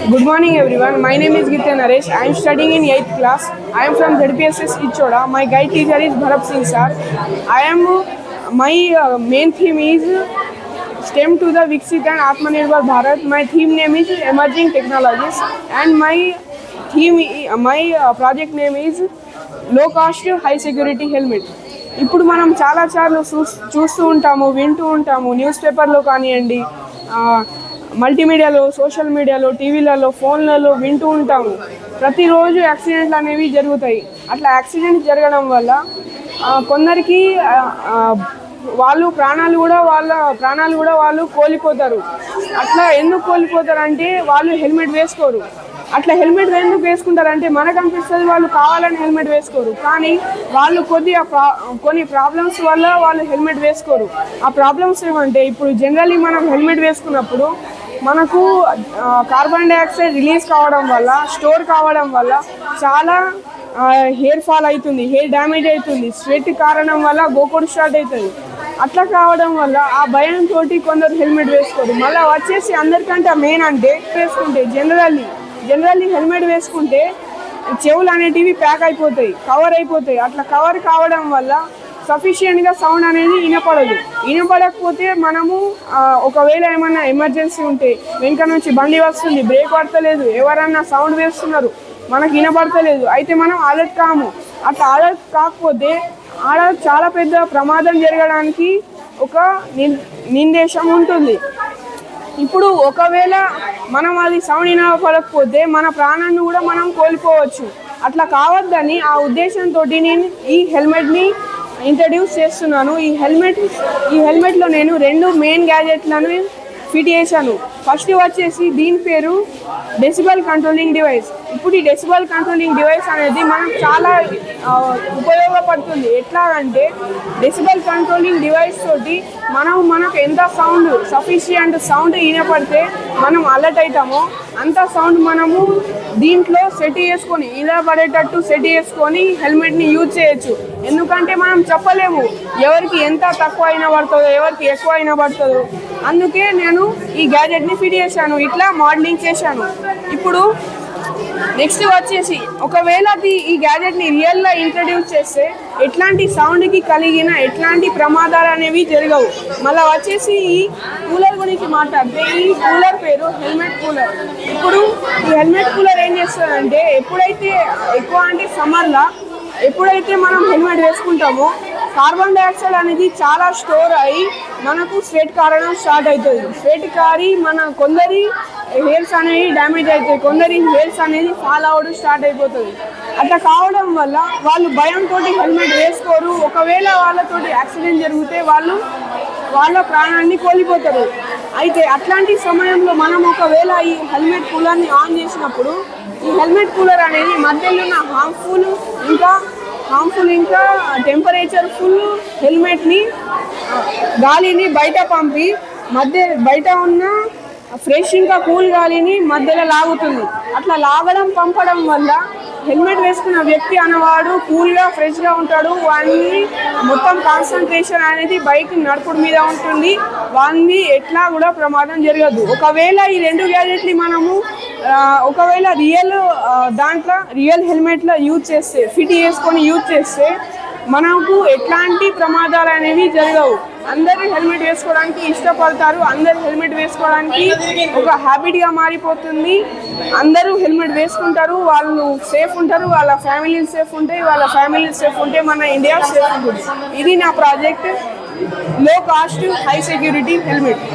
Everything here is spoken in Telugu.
Good morning, everyone. My name is Gitya Naresh. I am studying in 8th class. I am from ZPSS Ichoda. My guide teacher is Bharat Singh sir. My main theme is STEM to the Viksit and Atmanirbhar Bharat. My theme name is Emerging Technologies, and my project name is Low Cost High Security Helmet. ఇప్పుడు మనం చాలాసార్లు చూస్తూ ఉంటాము, వింటూ ఉంటాము, న్యూస్ పేపర్లో కానివ్వండి, మల్టీమీడియాలో, సోషల్ మీడియాలో, టీవీలలో, ఫోన్లలో వింటూ ఉంటాము. ప్రతిరోజు యాక్సిడెంట్లు అనేవి జరుగుతాయి. అట్లా యాక్సిడెంట్ జరగడం వల్ల కొందరికి వాళ్ళ ప్రాణాలు కూడా వాళ్ళు కోల్పోతారు. అట్లా ఎందుకు కోల్పోతారంటే వాళ్ళు హెల్మెట్ వేసుకోరు. అట్లా హెల్మెట్ ఎందుకు వేసుకుంటారంటే మనకు అనిపిస్తుంది వాళ్ళు కావాలని హెల్మెట్ వేసుకోరు, కానీ వాళ్ళు కొన్ని ప్రాబ్లమ్స్ వల్ల వాళ్ళు హెల్మెట్ వేసుకోరు. ఆ ప్రాబ్లమ్స్ ఏమంటే, ఇప్పుడు జనరల్లీ మనం హెల్మెట్ వేసుకున్నప్పుడు మనకు కార్బన్ డైఆక్సైడ్ రిలీజ్ కావడం వల్ల, స్టోర్ కావడం వల్ల చాలా హెయిర్ ఫాల్ అవుతుంది, హెయిర్ డ్యామేజ్ అవుతుంది, స్వెట్ కారణం వల్ల గోకోడు స్టార్ట్ అవుతుంది. అట్లా కావడం వల్ల ఆ భయంతో కొందరు హెల్మెట్ వేసుకోరు. మళ్ళీ వచ్చేసి అందరికంటే మెయిన్ అంటే వేసుకుంటే జనరల్లీ హెల్మెట్ వేసుకుంటే చెవులు అనేటివి ప్యాక్ అయిపోతాయి, కవర్ అయిపోతాయి. అట్లా కవర్ కావడం వల్ల సఫిషియెంట్గా సౌండ్ అనేది వినపడకపోతే మనము ఒకవేళ ఏమన్నా ఎమర్జెన్సీ ఉంటే, వెనక నుంచి బండి వస్తుంది, బ్రేక్ పడతలేదు, ఎవరన్నా సౌండ్ వేస్తున్నారు, మనకు వినపడతలేదు, అయితే మనం అలర్ట్ కాము. అట్లా అలర్ట్ కాకపోతే ఆడ చాలా పెద్ద ప్రమాదం జరగడానికి ఒక నిర్దేశం ఉంటుంది. ఇప్పుడు ఒకవేళ మనం అది సౌండ్ వినపడకపోతే మన ప్రాణాన్ని కూడా మనం కోల్పోవచ్చు. అట్లా కావద్దని ఆ ఉద్దేశంతో నేను ఈ హెల్మెట్ని ఇంట్రడ్యూస్ చేస్తున్నాను. ఈ హెల్మెట్లో నేను 2 మెయిన్ గ్యాజెట్లను ఫిట్ చేశాను. ఫస్ట్ వచ్చేసి దీని పేరు డెసిబల్ కంట్రోలింగ్ డివైస్. ఇప్పుడు ఈ డెసిబల్ కంట్రోలింగ్ డివైస్ అనేది మనకు చాలా ఉపయోగపడుతుంది. ఎట్లా అంటే, డెసిబల్ కంట్రోలింగ్ డివైస్ తోటి మనకు ఎంత సఫిషియంట్ సౌండ్ వినపడితే మనం అలర్ట్ అవుతామో అంత సౌండ్ మనము దీంట్లో సెట్ చేసుకొని, ఇలా పడేటట్టు సెట్ చేసుకొని హెల్మెట్ని యూజ్ చేయొచ్చు. ఎందుకంటే మనం చెప్పలేము ఎవరికి ఎంత తక్కువ అయినా పడుతుందో, ఎవరికి ఎక్కువ అయినా పడుతుందో. అందుకే నేను ఈ గ్యాజెట్ని ఫిట్ చేశాను, ఇట్లా మోడలింగ్ చేశాను. ఇప్పుడు నెక్స్ట్ వచ్చేసి, ఒకవేళ ఈ గ్యాజెట్ని రియల్గా ఇంట్రడ్యూస్ చేస్తే ఎట్లాంటి సౌండ్కి కలిగిన ఎట్లాంటి ప్రమాదాలు అనేవి జరగవు. మళ్ళీ వచ్చేసి ఈ కూలర్ గురించి మాట్లాడితే, ఈ కూలర్ పేరు హెల్మెట్ కూలర్. ఇప్పుడు ఈ హెల్మెట్ కూలర్ ఏం చేస్తుందంటే, ఎప్పుడైతే ఎక్కువ అంటే సమ్మర్లో ఎప్పుడైతే మనం హెల్మెట్ వేసుకుంటామో కార్బన్ డైఆక్సైడ్ అనేది చాలా స్టోర్ అయ్యి మనకు స్వెట్ కారణం స్టార్ట్ అవుతుంది. స్వెట్ కారి కొందరి హెయిర్స్ అనేవి డ్యామేజ్ అవుతాయి, కొందరి హెయిర్స్ అనేది ఫాల్ అవ్వడం స్టార్ట్ అయిపోతుంది. అట్లా కావడం వల్ల వాళ్ళు భయంతో హెల్మెట్ వేసుకోరు. ఒకవేళ వాళ్ళతోటి యాక్సిడెంట్ జరిగితే వాళ్ళ ప్రాణాన్ని కోల్పోతారు. అయితే అట్లాంటి సమయంలో మనం ఒకవేళ ఈ హెల్మెట్ కూలర్ని ఆన్ చేసినప్పుడు, ఈ హెల్మెట్ కూలర్ అనేది మధ్యలో ఉన్న హార్మ్ఫుల్ ఇంకా టెంపరేచర్ ఫుల్ హెల్మెట్ని గాలిని బయట పంపి బయట ఉన్న ఫ్రెష్ ఇంకా కూల్ గాలిని మధ్యలో లాగుతుంది. అట్లా పంపడం వల్ల హెల్మెట్ వేసుకున్న వ్యక్తి అనేవాడు కూల్గా ఫ్రెష్గా ఉంటాడు. వాడిని మొత్తం కాన్సన్ట్రేషన్ అనేది బైక్ నడుపుడు మీద ఉంటుంది. వాడిని ఎట్లా కూడా ప్రమాదం జరగదు. ఒకవేళ ఈ 2 గ్యాజెట్ని మనము ఒకవేళ రియల్ హెల్మెట్లో ఫిట్ చేసుకొని యూజ్ చేస్తే మనకు ఎట్లాంటి ప్రమాదాలు అనేవి జరగవు. అందరూ హెల్మెట్ వేసుకోవడానికి ఇష్టపడతారు. అందరూ హెల్మెట్ వేసుకోవడానికి ఒక హ్యాబిట్గా మారిపోతుంది. అందరూ హెల్మెట్ వేసుకుంటారు, వాళ్ళు సేఫ్ ఉంటారు, వాళ్ళ ఫ్యామిలీలు సేఫ్ ఉంటే మన ఇండియా సేఫ్ ఉంటుంది. ఇది నా ప్రాజెక్ట్, లో కాస్ట్ హై సెక్యూరిటీ హెల్మెట్.